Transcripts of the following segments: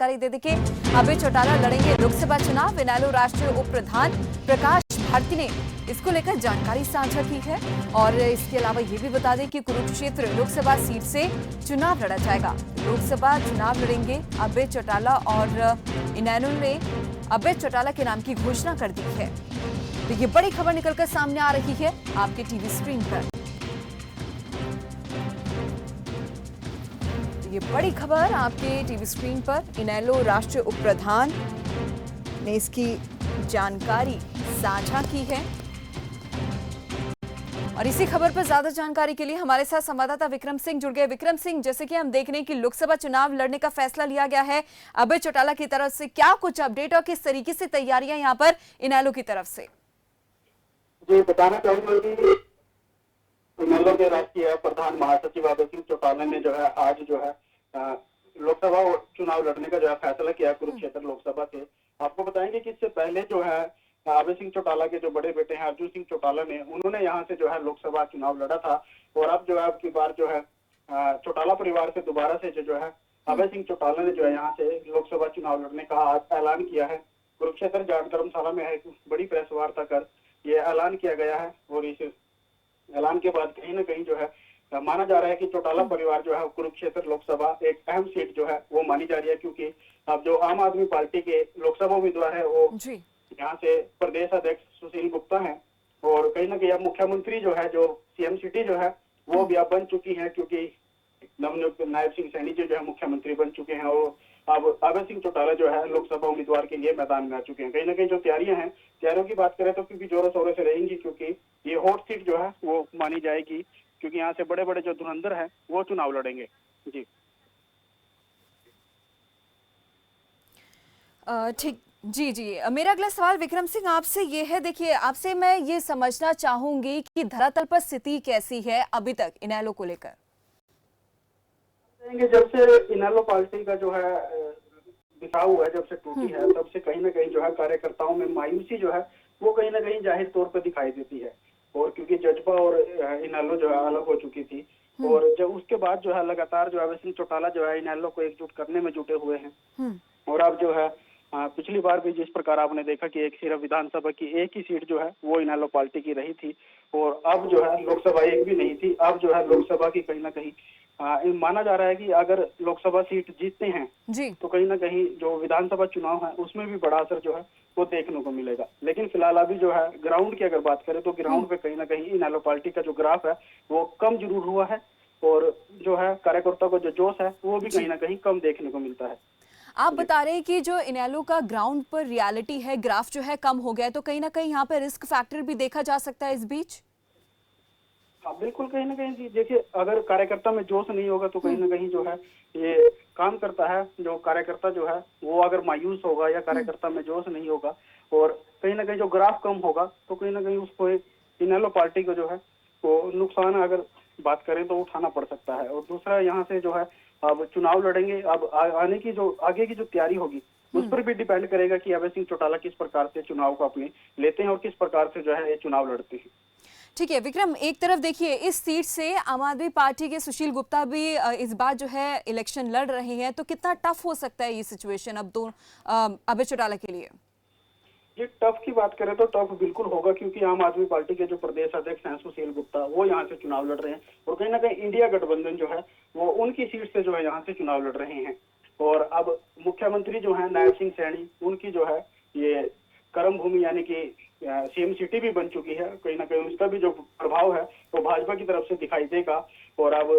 जानकारी दे दें कि अभय चौटाला लड़ेंगे लोकसभा चुनाव। इनेलो राष्ट्रीय उप प्रधान प्रकाश भारती ने इसको लेकर जानकारी साझा की है और इसके अलावा ये भी बता दें कि कुरुक्षेत्र लोकसभा सीट से चुनाव लड़ा जाएगा। लोकसभा चुनाव लड़ेंगे अभय चौटाला और इनेलो ने अभय चौटाला के नाम की घोषणा कर दी है। तो ये बड़ी खबर निकलकर सामने आ रही है आपके टीवी स्क्रीन पर। ये बड़ी खबर आपके टीवी स्क्रीन पर। इनेलो राष्ट्रीय उप प्रधान ने इसकी जानकारी साझा की है और इसी खबर पर ज्यादा जानकारी के लिए हमारे साथ संवाददाता विक्रम सिंह जुड़ गए। विक्रम सिंह, जैसे कि हम देख रहे हैं कि लोकसभा चुनाव लड़ने का फैसला लिया गया है अभय चौटाला की तरफ से, क्या कुछ अपडेट और किस तरीके से तैयारियां यहां पर इनेलो की तरफ से? जी, बताना चाहूंगा कि इनेलो के राष्ट्रीय प्रधान महासचिव अभय सिंह चौटाला ने जो है आज जो है लोकसभा चुनाव लड़ने का जो है फैसला किया कुरुक्षेत्र लोकसभा से। आपको बताएंगे कि इससे पहले जो है अभय सिंह चौटाला के जो बड़े बेटे हैं अर्जुन सिंह चौटाला ने उन्होंने यहाँ से जो है लोकसभा चुनाव लड़ा था और अब जो है अब की बार जो है चौटाला परिवार से दोबारा से जो है अभय सिंह चौटाला ने जो है यहाँ से लोकसभा चुनाव लड़ने का आज ऐलान किया है। कुरुक्षेत्र जाट धर्मशाला में एक बड़ी प्रेस वार्ता कर ये ऐलान किया गया है और इस ऐलान के बाद कहीं ना कहीं जो है माना जा रहा है कि चौटाला परिवार जो है कुरुक्षेत्र लोकसभा एक अहम सीट जो है वो मानी जा रही है, क्योंकि अब जो आम आदमी पार्टी के लोकसभा उम्मीदवार है वो यहाँ से प्रदेश अध्यक्ष सुशील गुप्ता हैं और कहीं ना कहीं अब मुख्यमंत्री जो है जो सीएम सिटी जो है वो भी अब बन चुकी है, क्योंकि नवनियुक्त नायब सिंह सैनी जी जो है मुख्यमंत्री बन चुके हैं और अब अभय सिंह चौटाला जो है लोकसभा उम्मीदवार के लिए मैदान में आ चुके हैं। कहीं ना कहीं जो तैयारियां हैं, तैयारियों की बात करें तो क्योंकि जोरों शोरों से रहेंगी, क्योंकि ये हॉट सीट जो है वो मानी जाएगी, क्योंकि यहाँ से बड़े बड़े जो धुरंधर हैं वो चुनाव लड़ेंगे। जी ठीक, जी, मेरा अगला सवाल विक्रम सिंह आपसे ये है, देखिए आपसे मैं ये समझना चाहूंगी कि धरातल पर स्थिति कैसी है अभी तक इनेलो को लेकर? जब से इनेलो पार्टी का जो है बिछाव है, जब से टूटी है, तब से कहीं ना कहीं जो है कार्यकर्ताओं में मायूसी जो है वो कहीं ना कहीं जाहिर तौर पर दिखाई देती है। और क्योंकि जजपा और इनेलो जो है अलग हो चुकी थी और जब उसके बाद जो है लगातार जो अभय सिंह चौटाला जो है इनेलो को एकजुट करने में जुटे हुए हैं और अब जो है पिछली बार भी जिस प्रकार आपने देखा कि एक सिर्फ विधानसभा की एक ही सीट जो है वो इनेलो पार्टी की रही थी और अब जो है लोकसभा एक भी नहीं थी, अब जो है लोकसभा की कहीं ना कहीं माना जा रहा है कि अगर लोकसभा सीट जीतते हैं जी तो कहीं ना कहीं जो विधानसभा चुनाव है उसमें भी बड़ा असर जो है वो देखने को मिलेगा। लेकिन फिलहाल अभी जो है ग्राउंड की अगर बात करें तो ग्राउंड पे कहीं ना कहीं इनेलो पार्टी का जो ग्राफ है वो कम जरूर हुआ है और जो है कार्यकर्ताओं को जो जोश है वो भी कहीं ना कहीं कम देखने को मिलता है। आप बता रहे हैं कि जो इनेलो का ग्राउंड पर रियलिटी है, ग्राफ जो है कम हो गया है, तो कहीं ना कहीं यहाँ पे रिस्क फैक्टर भी देखा जा सकता है इस बीच? हाँ बिल्कुल, कहीं ना कहीं देखिए अगर कार्यकर्ता में जोश नहीं होगा तो कहीं ना कहीं जो है ये काम करता है। जो कार्यकर्ता जो है वो अगर मायूस होगा या कार्यकर्ता में जोश नहीं होगा और कहीं ना कहीं जो ग्राफ कम होगा तो कहीं ना कहीं उसको इनेलो पार्टी को जो है वो नुकसान अगर बात करें तो उठाना पड़ सकता है। और दूसरा यहाँ से जो है अब चुनाव लड़ेंगे, अब आने की जो आगे की जो तैयारी होगी उस पर भी डिपेंड करेगा कि अभय सिंह चौटाला किस प्रकार से चुनाव को अपने लेते हैं और किस प्रकार से जो है ये चुनाव लड़ते हैं। ठीक है विक्रम, एक तरफ देखिए इस सीट से आम आदमी पार्टी के सुशील गुप्ता भी इस बार जो है इलेक्शन लड़ रहे हैं, तो कितना टफ हो सकता है ये सिचुएशन अब अभय चौटाला के लिए? ये टफ की बात करें तो टफ बिल्कुल होगा, क्योंकि आम आदमी पार्टी के जो प्रदेश अध्यक्ष हैं सुशील गुप्ता वो यहाँ से चुनाव लड़ रहे हैं और कहीं ना कहीं इंडिया गठबंधन जो है वो उनकी सीट से जो है यहाँ से चुनाव लड़ रहे हैं। और अब मुख्यमंत्री जो है नायब सिंह सैनी, उनकी जो है ये कर्म भूमि यानी कि सीएम सिटी भी बन चुकी है, कहीं ना कहीं उसका भी जो प्रभाव है वो भाजपा की तरफ से दिखाई देगा। और अब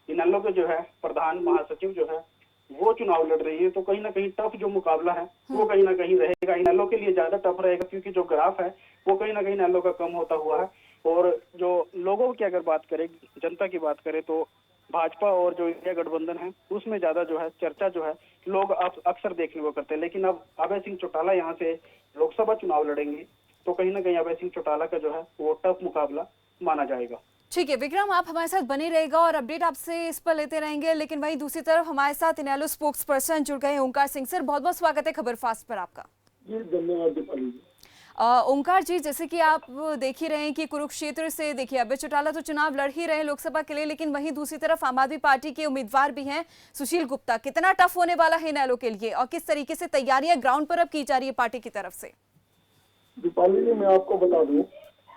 इनेलो के जो है प्रधान महासचिव जो है वो चुनाव लड़ रही है, तो कहीं ना कहीं टफ जो मुकाबला है वो कहीं ना कहीं रहेगा। इनेलो के लिए ज्यादा टफ रहेगा, क्योंकि जो ग्राफ है वो कहीं ना कहीं इनेलो का कम होता हुआ है। और जो लोगों की अगर बात करें, जनता की बात करें, तो भाजपा और जो इंडिया गठबंधन है उसमें ज्यादा जो है चर्चा जो है लोग अक्सर देखने को करते हैं। लेकिन अब अभय सिंह चौटाला यहाँ से लोकसभा चुनाव लड़ेंगे तो कहीं ना कहीं अभय सिंह चौटाला का जो है वो टफ मुकाबला माना जाएगा। ठीक है विक्रम, आप हमारे साथ बने रहेगा और अपडेट आपसे इस पर लेते रहेंगे। लेकिन वहीं दूसरी तरफ हमारे साथ इनेलो स्पोक्स पर्सन जुड़ गए ओंकार सिंह। सर बहुत बहुत स्वागत है खबर फास्ट पर आपका। जी धन्यवाद दीपाली जी। ओंकार जी, जैसे कि आप देख ही रहे हैं कि कुरुक्षेत्र से देखिए अभय चौटाला तो चुनाव लड़ ही रहे हैं लोकसभा के लिए, लेकिन वहीं दूसरी तरफ आम आदमी पार्टी के उम्मीदवार भी हैं सुशील गुप्ता। कितना टफ होने वाला है इनेलो के लिए और किस तरीके से तैयारियां ग्राउंड पर अब की जा रही है पार्टी की तरफ से? दीपाली जी, मैं आपको बता दूं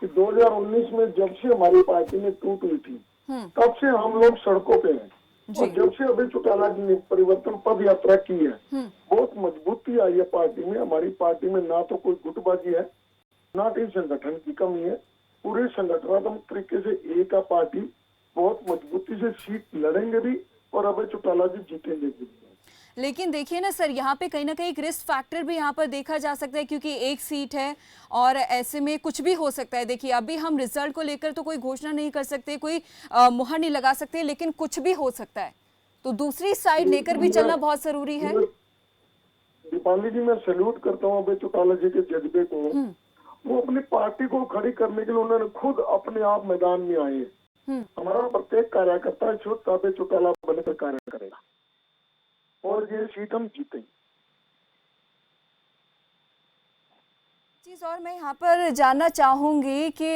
कि 2019 में जब से हमारी पार्टी में टूट हुई थी तब से हम लोग सड़कों पे हैं। और जब से अभय चौटाला जी ने परिवर्तन पद यात्रा की है, बहुत मजबूती आई है पार्टी में। हमारी पार्टी में ना तो कोई गुटबाजी है, ना कहीं संगठन की कमी है। पूरे संगठनात्मक तरीके से एक है पार्टी, बहुत मजबूती से सीट लड़ेंगे भी और अभय चौटाला जी जीतेंगे भी। लेकिन देखिए ना सर, यहाँ पे कहीं ना कहीं एक रिस्क फैक्टर भी यहाँ पर देखा जा सकता है, क्योंकि एक सीट है और ऐसे में कुछ भी हो सकता है। देखिए अभी हम रिजल्ट को लेकर तो कोई घोषणा नहीं कर सकते, कोई मुहर नहीं लगा सकते, लेकिन कुछ भी हो सकता है, तो दूसरी साइड लेकर भी चलना बहुत जरूरी है। दीपाली जी, मैं सैल्यूट करता हूँ अभय चौटाला जी के जज्बे को। वो अपनी पार्टी को खड़ी करने के लिए उन्होंने खुद अपने आप मैदान में आए। हमारा प्रत्येक कार्यकर्ता इस वक्त अभय चौटाला बनकर कार्य करेगा और ये सीट हम जीतेंगे। चीज और मैं यहाँ पर जानना चाहूंगी कि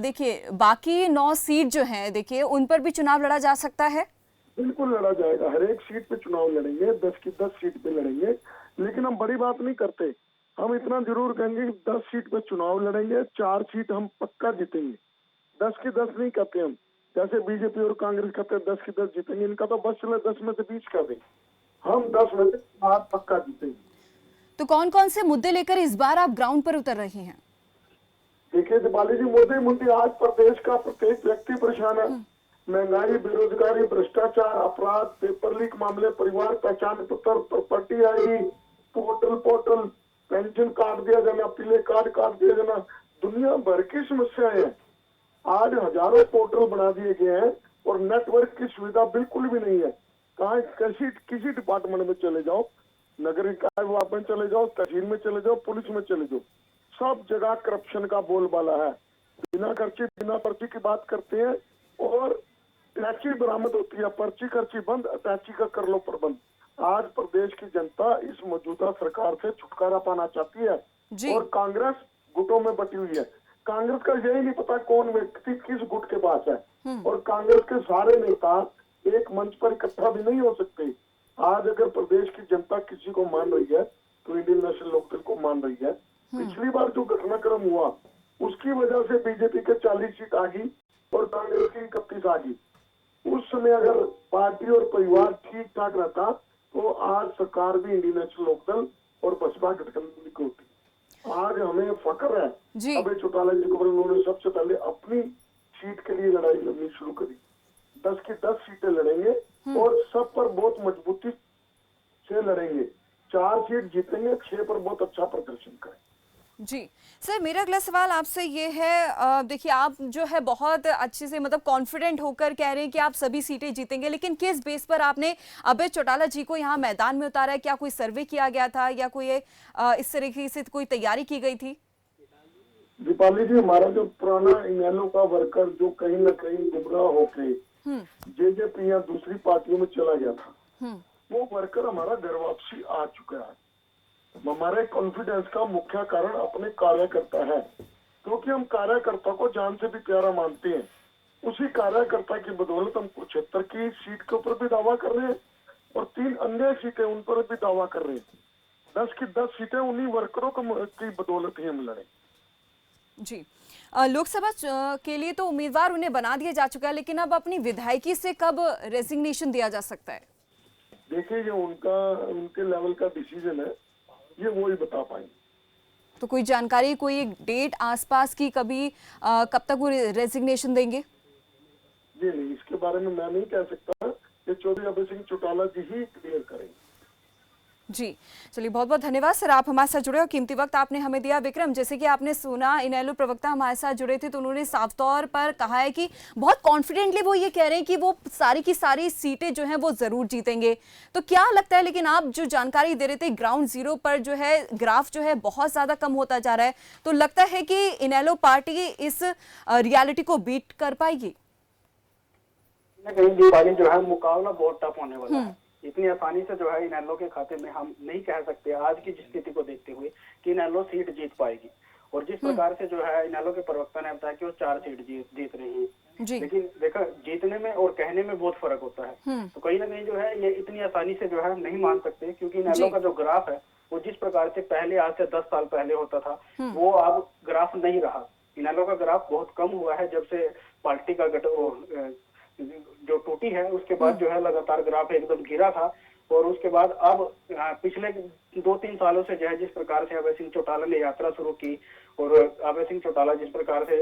देखिए बाकी 9 सीट जो हैं, देखिए उन पर भी चुनाव लड़ा जा सकता है। बिल्कुल लड़ा जाएगा, हर एक सीट पे चुनाव लड़ेंगे, 10 की 10 सीट पे लड़ेंगे। लेकिन हम बड़ी बात नहीं करते, हम इतना जरूर कहेंगे कि 10 सीट पे चुनाव लड़ेंगे, 4 सीट हम पक्का जीतेंगे। 10 की 10 नहीं कहते हम, जैसे बीजेपी और कांग्रेस कहते हैं 10 की 10 जीतेंगे। इनका तो बस चले 10 में से 20 कर देंगे, हम 10 में से 8 पक्का जीतेंगे। तो कौन कौन से मुद्दे लेकर इस बार आप ग्राउंड पर उतर रहे हैं? देखिए दीपाली जी, मुद्दे आज प्रदेश का प्रत्येक व्यक्ति परेशान है। महंगाई, बेरोजगारी, भ्रष्टाचार, अपराध, पेपर लीक मामले, परिवार पहचान पत्र, प्रॉपर्टी आईडी, पोर्टल, पेंशन काट दिया जाना, पीले कार्ड काट दिया जाना, दुनिया भर की समस्याएं हैं। आज हजारों पोर्टल बना दिए गए हैं और नेटवर्क की सुविधा बिल्कुल भी नहीं है। कहा किसी डिपार्टमेंट में चले जाओ, नगर निकाय विभाग में चले जाओ, तहसील में चले जाओ, पुलिस में चले जाओ, सब जगह करप्शन का बोलबाला है। बिना खर्ची बिना पर्ची की बात करते हैं और टैक्सी बरामद होती है, पर्ची खर्ची बंद, टैक्सी का कर लो प्रबंध। आज प्रदेश की जनता इस मौजूदा सरकार से छुटकारा पाना चाहती है और कांग्रेस गुटों में बटी हुई है। कांग्रेस का यही नहीं पता कौन व्यक्ति किस गुट के पास है और कांग्रेस के सारे नेता एक मंच पर इकट्ठा भी नहीं हो सकते। आज अगर प्रदेश की जनता किसी को मान रही है तो इंडियन नेशनल लोकदल को मान रही है। पिछली बार जो घटनाक्रम हुआ उसकी वजह से बीजेपी के 40 सीट आ गई और कांग्रेस की 31 आ गई। उस समय अगर पार्टी और परिवार ठीक ठाक रहता तो आज सरकार भी इंडियन नेशनल लोकदल और बसपा गठबंधन की होती। आज हमें फख्र है अभय चौटाला जी को, उन्होंने सबसे पहले अपनी सीट के लिए लड़ाई लड़नी शुरू करी। 10 की 10 सीटें लड़ेंगे और सब पर बहुत मजबूती से लड़ेंगे। 4 सीट जीतेंगे, 6 पर बहुत अच्छा प्रदर्शन करें। जी सर, मेरा अगला सवाल आपसे ये है, देखिए आप जो है बहुत अच्छे से मतलब कॉन्फिडेंट होकर कह रहे हैं कि आप सभी सीटें जीतेंगे, लेकिन किस बेस पर आपने अभय चौटाला जी को यहाँ मैदान में उतारा है? क्या कोई सर्वे किया गया था या कोई इस तरीके से कोई तैयारी की गई थी? दीपाली जी, हमारा जो पुराना इनेलो का वर्कर जो कहीं ना कहीं गुमराह होके जेजेपी या दूसरी पार्टियों में चला गया था, वो वर्कर हमारा घर वापसी आ चुका है। हमारे कॉन्फिडेंस का मुख्य कारण अपने कार्यकर्ता है, क्योंकि हम कार्यकर्ता को जान से भी प्यारा मानते हैं। उसी कार्यकर्ता की बदौलत हम कुरुक्षेत्र की सीट के ऊपर भी दावा कर रहे हैं और 3 अन्य सीटें उन पर भी दावा कर रहे हैं। 10 की 10 सीटें उन्हीं वर्करों की बदौलत ही हम लड़े। जी, लोकसभा के लिए तो उम्मीदवार उन्हें बना दिया जा चुका है, लेकिन अब अपनी विधायकी से कब रेजिग्नेशन दिया जा सकता है? देखिए, ये उनके लेवल का डिसीजन है, ये वो ही बता पाएंगे। तो कोई जानकारी, कोई एक डेट आसपास की कभी कब तक वो रेजिग्नेशन देंगे? जी नहीं, इसके बारे में मैं नहीं कह सकता, ये चौधरी अभय सिंह चौटाला जी ही क्लियर करेंगे। जी चलिए, बहुत बहुत धन्यवाद सर, आप हमारे साथ जुड़े और कीमती वक्त आपने हमें दिया। विक्रम, जैसे कि आपने सुना, इनेलो प्रवक्ता हमारे साथ जुड़े थे तो उन्होंने साफ तौर पर कहा है कि बहुत कॉन्फिडेंटली वो ये कह रहे हैं कि वो सारी की सारी सीटें जो हैं वो जरूर जीतेंगे। तो क्या लगता है, लेकिन आप जो जानकारी दे रहे थे ग्राउंड जीरो पर जो है ग्राफ जो है बहुत ज्यादा कम होता जा रहा है, तो लगता है कि इनेलो पार्टी इस रियलिटी को बीट कर पाएगी? दीपाली जो है मुकाबला बहुत टफ होने वाला है। इतनी आसानी से जो है इनेलो के खाते में हम नहीं कह सकते आज की स्थिति को देखते हुए कि इनेलो सीट जीत पाएगी। और जिस प्रकार से जो है इनेलो के प्रवक्ता ने बताया कि वो 4 सीट जीत रही हैं। जी। लेकिन देखा, जीतने में और कहने में बहुत फर्क होता है। तो कहीं ना कहीं जो है ये इतनी आसानी से जो है नहीं मान सकते, क्योंकि इनेलो का जो ग्राफ है वो जिस प्रकार से पहले, आज से 10 साल पहले होता था, वो अब ग्राफ नहीं रहा। इनेलो का ग्राफ बहुत कम हुआ है जब से पार्टी का जो टूटी है, उसके बाद जो है लगातार ग्राफ एकदम गिरा था। और उसके बाद अब पिछले 2-3 सालों से जो है जिस प्रकार से अभय सिंह चौटाला ने यात्रा शुरू की और अभय सिंह चौटाला जिस प्रकार से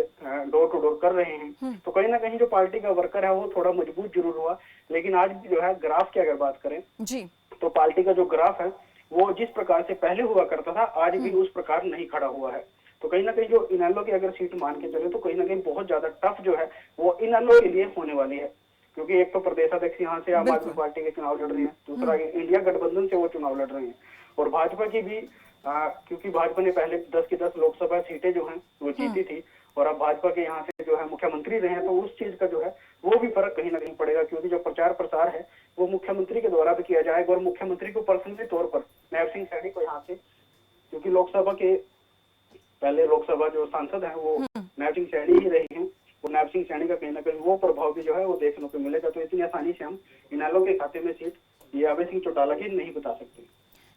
डोर टू डोर कर रहे हैं, तो कहीं ना कहीं जो पार्टी का वर्कर है वो थोड़ा मजबूत जरूर हुआ। लेकिन आज भी जो है ग्राफ की अगर बात करें जी, तो पार्टी का जो ग्राफ है वो जिस प्रकार से पहले हुआ करता था, आज भी उस प्रकार नहीं खड़ा हुआ है। तो कहीं ना कहीं जो इनेलो की अगर सीट मान के चले तो कहीं ना कहीं बहुत ज्यादा टफ जो है वो इनेलो के लिए होने वाली है, क्योंकि एक तो प्रदेशाध्यक्ष यहाँ से आम आदमी पार्टी के चुनाव लड़ रहे हैं, दूसरा इंडिया गठबंधन से वो चुनाव लड़ रहे हैं, और भाजपा की भी क्योंकि भाजपा ने पहले 10 की 10 लोकसभा सीटें जो हैं वो जीती थी, और अब भाजपा के यहाँ से जो है मुख्यमंत्री रहे हैं, तो उस चीज का जो है वो भी फर्क कहीं ना कहीं पड़ेगा, क्योंकि जो प्रचार प्रसार है वो मुख्यमंत्री के द्वारा भी किया जाएगा। और मुख्यमंत्री को पर्सनली तौर पर नायब सिंह सैनी को यहाँ से, क्योंकि लोकसभा के पहले लोकसभा जो सांसद हैं वो नायब सिंह सैनी ही रही हैं, और नायब सिंह सैनी का कहीं ना कहीं वो प्रभाव भी जो है वो देखने को मिलेगा। तो इतनी आसानी से हम इनेलो के खाते में सीट ये अभय सिंह चौटाला की नहीं बता सकते।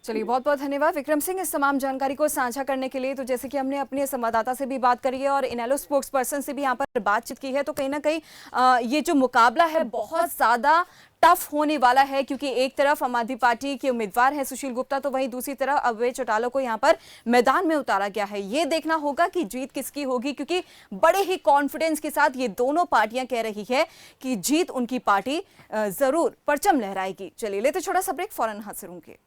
चलिए, बहुत बहुत धन्यवाद विक्रम सिंह इस तमाम जानकारी को साझा करने के लिए। तो जैसे कि हमने अपने संवाददाता से भी बात करी है और इनेलो स्पोक्स पर्सन से भी यहाँ पर बातचीत की है, तो कहीं ना कहीं ये जो मुकाबला है बहुत ज्यादा टफ होने वाला है, क्योंकि एक तरफ आम आदमी पार्टी के उम्मीदवार हैं सुशील गुप्ता, तो वहीं दूसरी तरफ अभय चौटाला को यहाँ पर मैदान में उतारा गया है। ये देखना होगा कि जीत किसकी होगी, क्योंकि बड़े ही कॉन्फिडेंस के साथ ये दोनों पार्टियां कह रही है कि जीत उनकी पार्टी जरूर परचम लहराएगी। चलिए लेते छोटा सा ब्रेक, फौरन हाजिर होंगे।